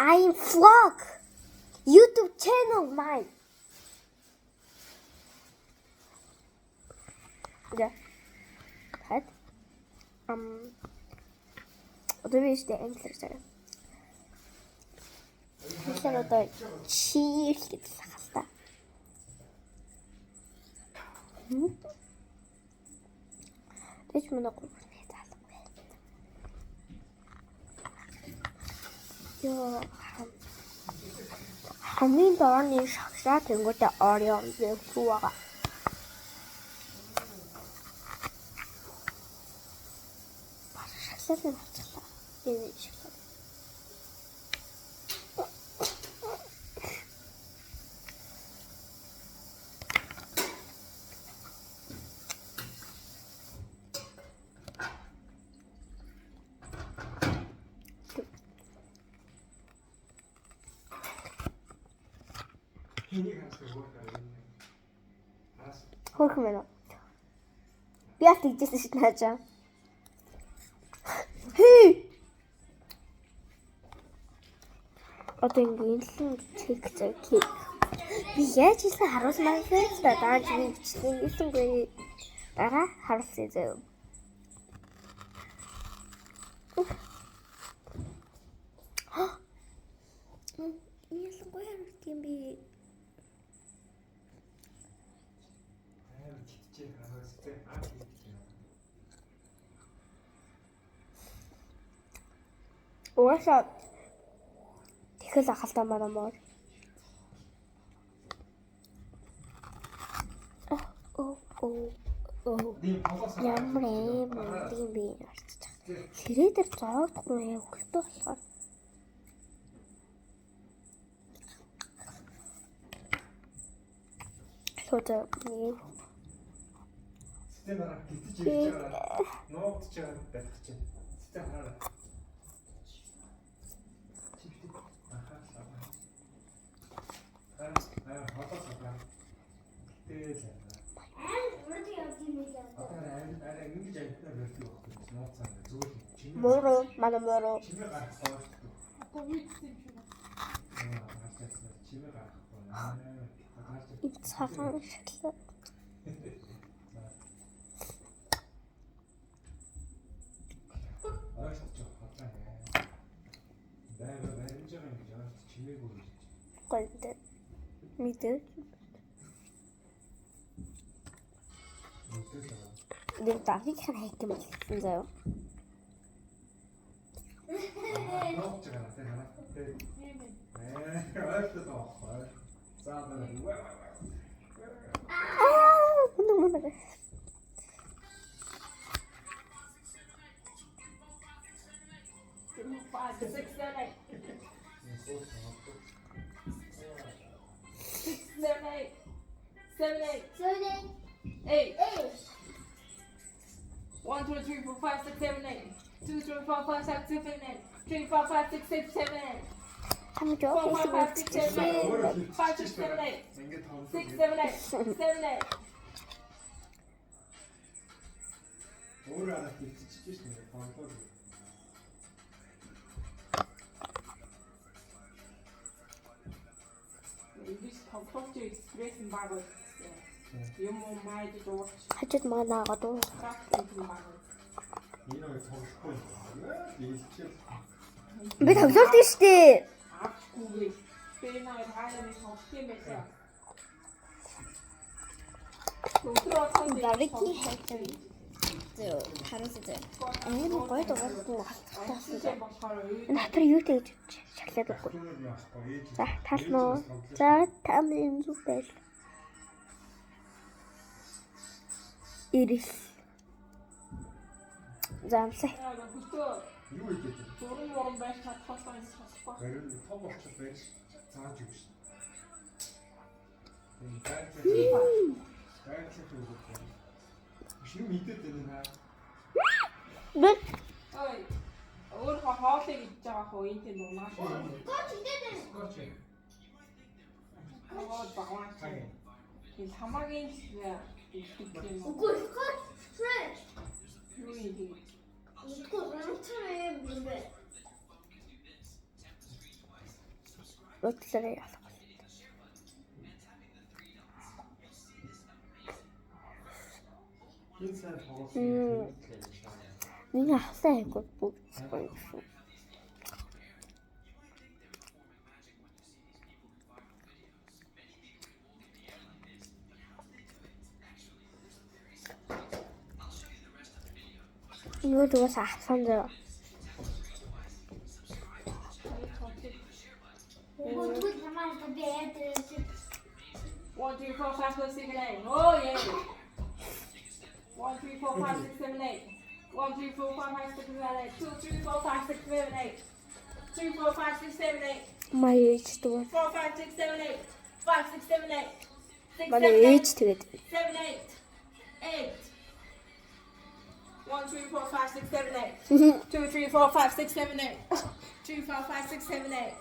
I'm vlog YouTube channel mine. Ja. Het. Одоо би ихтэй англиар зарав. Тэгэхээр одоо cheers гэж хасаа. Тэч манай гурвны залгав. Яа. Хамгийн дорны шагшаа тэнгуүтэй Oreo зэвсүүга. Бас шагшаа авчихлаа. Энэ шагшаа. Хөрх мэнэ. Би яа тэгжсэн шít наачаа. Хээ. Одоо ингэ л чек зэг. Би яаж ийсэн харуулмаар байсан да дааж би бичлэн ийсэнгүй дараа харуулсан зөө. Ийсэнгүй харуулсан би. Уушаа тэгэл ахалтай марамаар. Ямар юм би ярьчих. Хэрэг дээр зоогдохгүй яа хөлтөө болохоор. Содо нэг систем хараа гитэж ирж байгаа. Ноогдож байгаа байх чинь. Систем хараа. Моро, мана моро. Цагаан шоколад. Гойд. Мэдээ. Нэг давхиг хайх юм болсон заяа. 7, 8. 8. 1, 2, 3, 4, 5, 6, 7, 8. 2, 3, 4, 5, 6, 7, 8. 3, 4, 5, 6, 7, 8. Хамж 4, 5, явах 5, 6, 7, 8. 5, 6, 7, 8. Ингээд 6, 7, 8. 7, 8. Өөр арга хийчихэж шүү дээ. Фонтоо. Ингэж тоглож экспресс нь баг үү. Юм уу майд дууч. хажууд манаагаад уу. Практик юм баг. Энэ хоёр тоглохгүй юм. Ийчээ. Би тоглолт шүү дээ. Авчгүй. Би нэр хаалаа тоглох юм байна. Дарики хайтай. Зөө харасаа. Энэ гоё дугаартай халттай. Энэ хатар юу гэж шаглаад өггүй. За таарна уу? За тамийн зүг байл. Ирис. Замсаа. Юу хийгээд вэ? Зургийн уран байж чадхаасаа энэ чадахгүй. Барил том болчих байж зааж өгч шүү. Энэ байрч өгөх. Шин мэдээд байна. Би Ой. Өөр хоолыг идж байгаа хөө энэ тийм унаа шүү. Гоч. Аа багваа. Энэ хамаагийн идэх юм уу? Юу юм? өдлөрөө яах. Энэ сайн тоглосон. Миний ахлаа айгуу бүгд гоё шүү. Юу дээс ахсан даа. 1, 2, 4, 5, 6, 7, 8. Oh yeah. 1, 3, 4, 5, 6, 7, 8. 1, 3, 4, 5, 6, 7, 8. 2, 3, 4, 5, 6, 7, 8. 3, 4, 5, 6, 7, 8. Май ээж дөө. 4, 5, 6, 7, 8. 5, 6, 7, 8. 6, Манай 7, 8. ээж тэгээд 7, 8. 8. 1, 2, 3, 4, 5, 6, 7, 8. 2, 3, 4, 5, 6, 7, 8. 3, 4, 5, 6, 7, 8.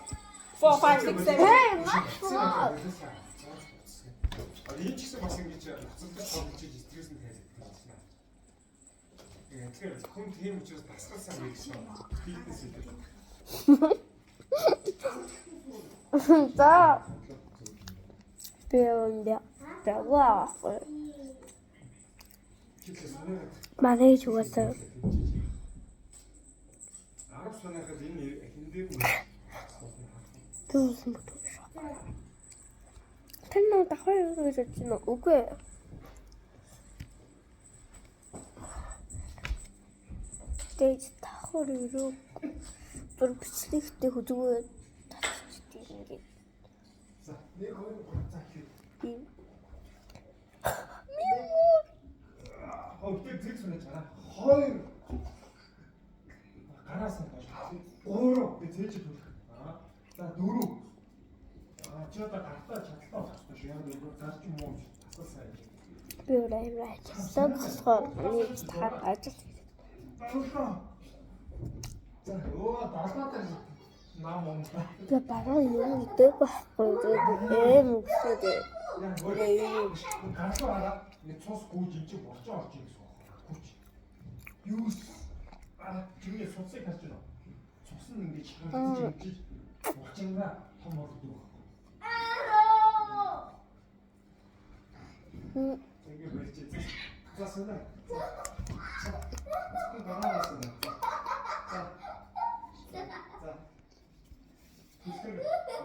4, 5, 6, 7, 8. Энэ ч гэсэн бас ингэж хацалтай тоглож стресс нь хайж байна. Тэгэхээр хүн тийм учраас дасгалсаа хийсэн. Фитнес хийдэг. За. Бэлдэ. Тэгваа. Манай ээж угаасаа 10 санаахад энэ хиндээр нь дүүсэн бүт. Тэнэ давхар юу гэж бодсон уу? Үгүй. Дэйж давхар юу бүр бичлэгтэй хөдөгөө татчихдаг ингээд. за нэг хоёр за хий. Тийм. Хөвтэй зэг сүнэж байгаа. Хоёр гараас нь гурав би цээж төлөх. За дөрөв. Чи одоо гартаа чадлаа болох шүү. Яг дөрөв гарч юм уу? Асал сайн. Би өөрөө ажилласан болохоор нэг тахад ажил. За оо дааснатай нам юм. Би баруун юм идэг байхгүй эм үсэдээ. Гараа хараа нэг цус гүйж ин чи борчоо орж ийн гэсэн. Гүйж. Юус чиний цусыг харж байна. Цус нь ингэж хангаж борчингаа том болгодог. Ингээ барьж ийз. За сүнэ. За. Гараа сүнэ. За. За. Түскэр.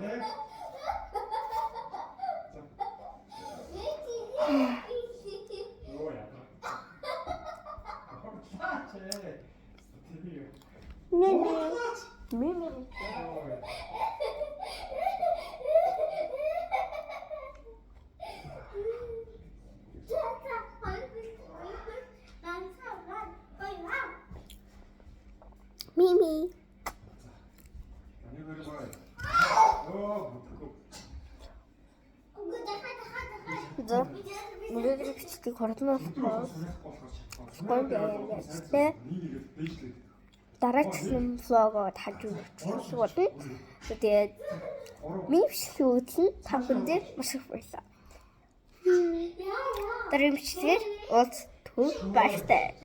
Нэг. Оо яа. Мими. За өнөөдрийн бичлэгийг хордоноос гомд яагаад дараагийн влогоо таж үзэх болно. Тэгээд миний бичлэгийг үзэн та бүхэнд маш их баярлалаа. Дараагийн бичлэгээр уулзтгүй баяртай.